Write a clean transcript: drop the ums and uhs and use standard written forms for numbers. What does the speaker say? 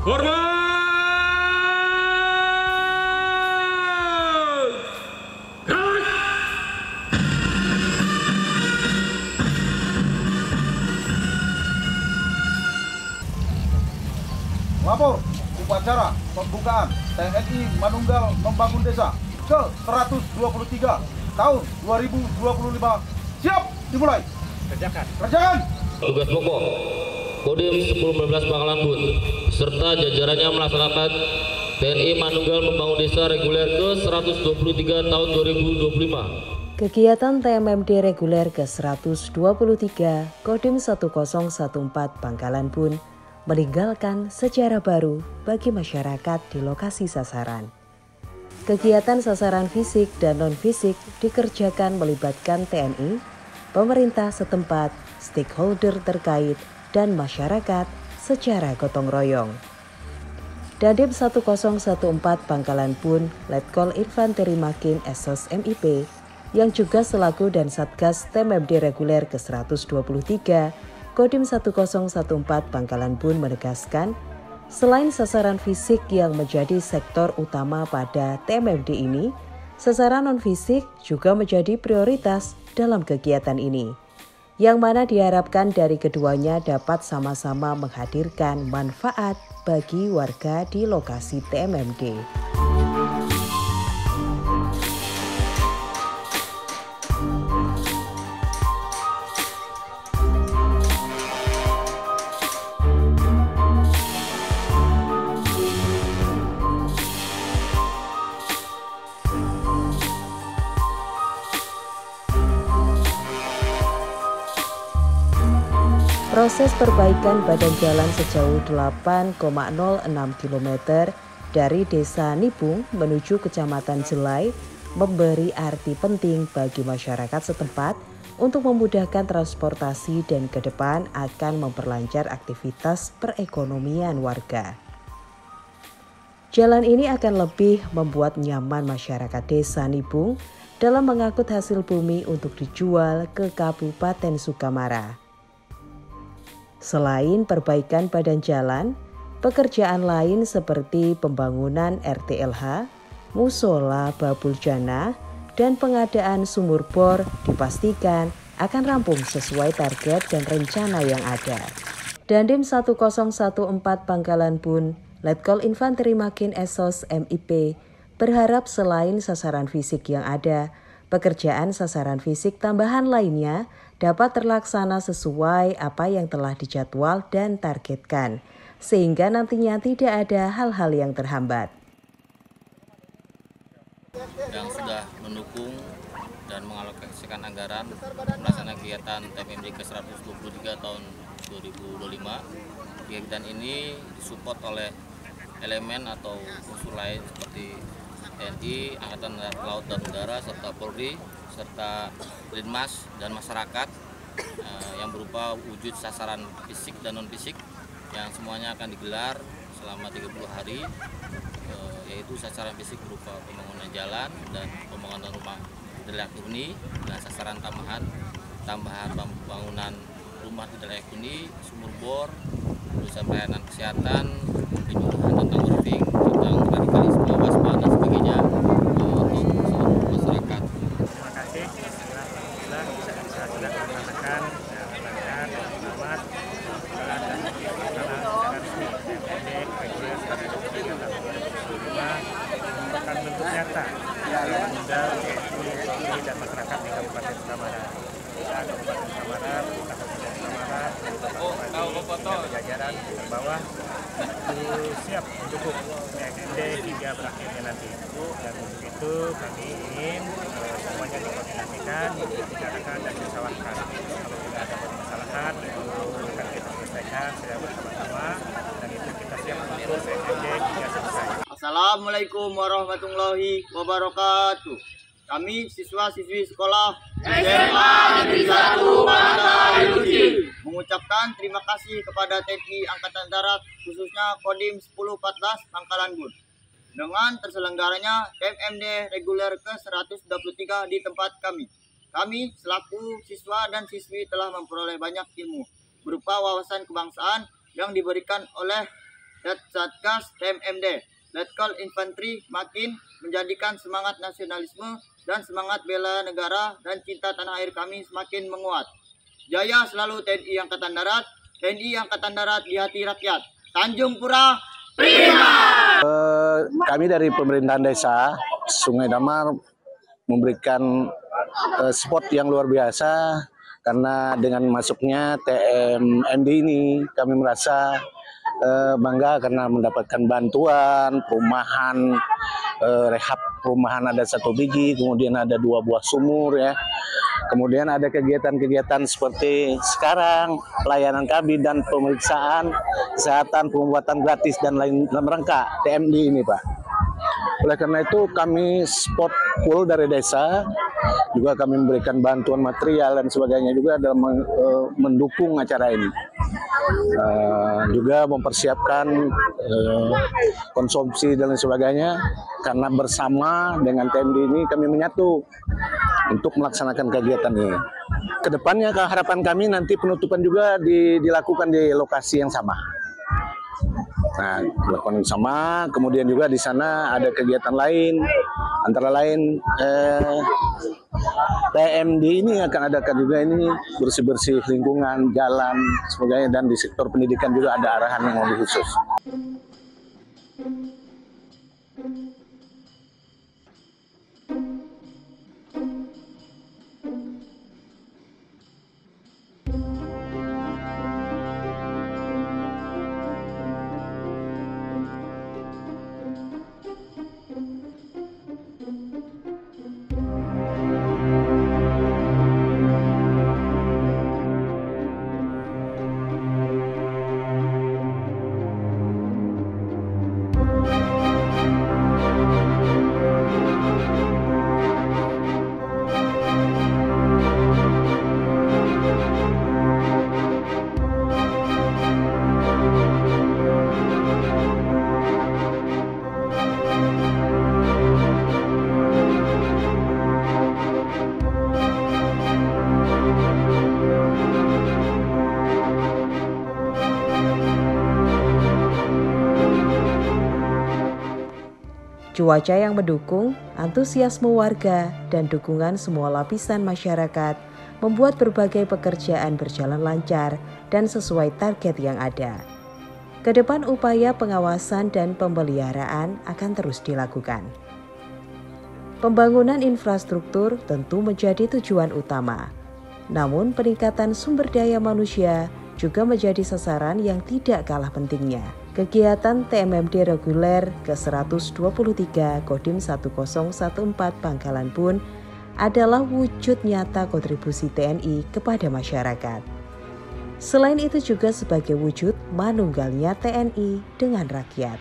Lapor upacara pembukaan TNI Manunggal Membangun Desa ke-123 tahun 2025 siap dimulai. Kerjakan. Tugas pokok Kodim 1014 Pangkalan Bun serta jajarannya melaksanakan TNI Manunggal Membangun Desa reguler ke-123 tahun 2025. Kegiatan TMMD reguler ke-123 Kodim 1014 Pangkalan Bun meninggalkan sejarah baru bagi masyarakat di lokasi sasaran. Kegiatan sasaran fisik dan non-fisik dikerjakan melibatkan TNI, pemerintah setempat, stakeholder terkait, dan masyarakat secara gotong royong. Dandim 1014 Pangkalan Bun, Letkol Infanteri Makin Esos MIP, yang juga selaku dan Satgas TMMD reguler ke-123, Kodim 1014 Pangkalan Bun menegaskan, selain sasaran fisik yang menjadi sektor utama pada TMMD ini, sasaran non-fisik juga menjadi prioritas dalam kegiatan ini, yang mana diharapkan dari keduanya dapat sama-sama menghadirkan manfaat bagi warga di lokasi TMMD. Proses perbaikan badan jalan sejauh 8,06 km dari Desa Nipung menuju Kecamatan Jelai memberi arti penting bagi masyarakat setempat untuk memudahkan transportasi dan ke depan akan memperlancar aktivitas perekonomian warga. Jalan ini akan lebih membuat nyaman masyarakat Desa Nipung dalam mengangkut hasil bumi untuk dijual ke Kabupaten Sukamara. Selain perbaikan badan jalan, pekerjaan lain seperti pembangunan RTLH, musola Babul Jannah, dan pengadaan sumur bor dipastikan akan rampung sesuai target dan rencana yang ada. Dandim 1014 Pangkalan Bun, Letkol Infanteri Makin Esos MIP, berharap selain sasaran fisik yang ada, pekerjaan sasaran fisik tambahan lainnya dapat terlaksana sesuai apa yang telah dijadwal dan targetkan, sehingga nantinya tidak ada hal-hal yang terhambat. Yang sudah mendukung dan mengalokasikan anggaran melaksanakan kegiatan TMMD ke-123 tahun 2025. Kegiatan ini disupport oleh elemen atau unsur lain seperti TNI, Angkatan Laut dan Udara, serta Polri, serta Linmas dan masyarakat yang berupa wujud sasaran fisik dan non-fisik yang semuanya akan digelar selama 30 hari, yaitu sasaran fisik berupa pembangunan jalan dan pembangunan rumah layak huni, dan sasaran tambahan pembangunan rumah layak huni, sumur bor, urusan pelayanan kesehatan, penyuluhan tentang warfing, tentang radikalisme, waspada dan sebagainya untuk seluruh masyarakat. Terima kasih. Alhamdulillah bisa sudah melaksanakan lancar, selamat, dan secara resmi TMMD reguler 123 tahun 2025 merupakan bentuk nyata modal TNI dan masyarakat di Kabupaten Sukamara. Kabupaten Sukamara, Kabupaten Sukamara, dan jajaran di bawah itu siap mendukung TMMD hingga berakhirnya nanti. Dan untuk itu kami ingin semuanya dikoordinasikan, dibicarakan dan disawarkan. Apabila ada permasalahan itu akan kita selesaikan secara bersama-sama, dan itu kita siap untuk TMMD hingga selesai. Assalamualaikum warahmatullahi wabarakatuh. Kami siswa-siswi sekolah SMA Negeri 1 Pantai Luci mengucapkan terima kasih kepada TNI Angkatan Darat, khususnya Kodim 1014 Pangkalan Bun, dengan terselenggaranya TMMD reguler ke-123 di tempat kami. Kami selaku siswa dan siswi telah memperoleh banyak ilmu berupa wawasan kebangsaan yang diberikan oleh Satgas TMMD, Letkol Infanteri makin menjadikan semangat nasionalisme dan semangat bela negara dan cinta tanah air kami semakin menguat. Jaya selalu TNI Angkatan Darat, TNI Angkatan Darat di hati rakyat. Tanjung Pura, prima! Kami dari pemerintahan desa Sungai Damar memberikan support yang luar biasa karena dengan masuknya TMMD ini kami merasa bangga karena mendapatkan bantuan perumahan, rehab perumahan ada 1 biji, kemudian ada 2 buah sumur ya. Kemudian ada kegiatan-kegiatan seperti sekarang pelayanan KB dan pemeriksaan kesehatan, pengobatan gratis dan lain dalam rangka TMD ini Pak. Oleh karena itu kami support full dari desa, juga kami memberikan bantuan material dan sebagainya juga dalam mendukung acara ini. Juga mempersiapkan konsumsi dan lain sebagainya, karena bersama dengan TMD ini kami menyatu untuk melaksanakan kegiatan ini. Kedepannya harapan kami nanti penutupan juga dilakukan di lokasi yang sama. Nah, dilakukan sama, kemudian juga di sana ada kegiatan lain, antara lain TMD ini akan adakan juga ini bersih-bersih lingkungan, jalan, sebagainya, dan di sektor pendidikan juga ada arahan yang lebih khusus. Cuaca yang mendukung, antusiasme warga, dan dukungan semua lapisan masyarakat membuat berbagai pekerjaan berjalan lancar dan sesuai target yang ada. Kedepan upaya pengawasan dan pemeliharaan akan terus dilakukan. Pembangunan infrastruktur tentu menjadi tujuan utama, namun peningkatan sumber daya manusia juga menjadi sasaran yang tidak kalah pentingnya. Kegiatan TMMD reguler ke-123 Kodim 1014 Bangkalan Bun adalah wujud nyata kontribusi TNI kepada masyarakat. Selain itu juga sebagai wujud manunggalnya TNI dengan rakyat.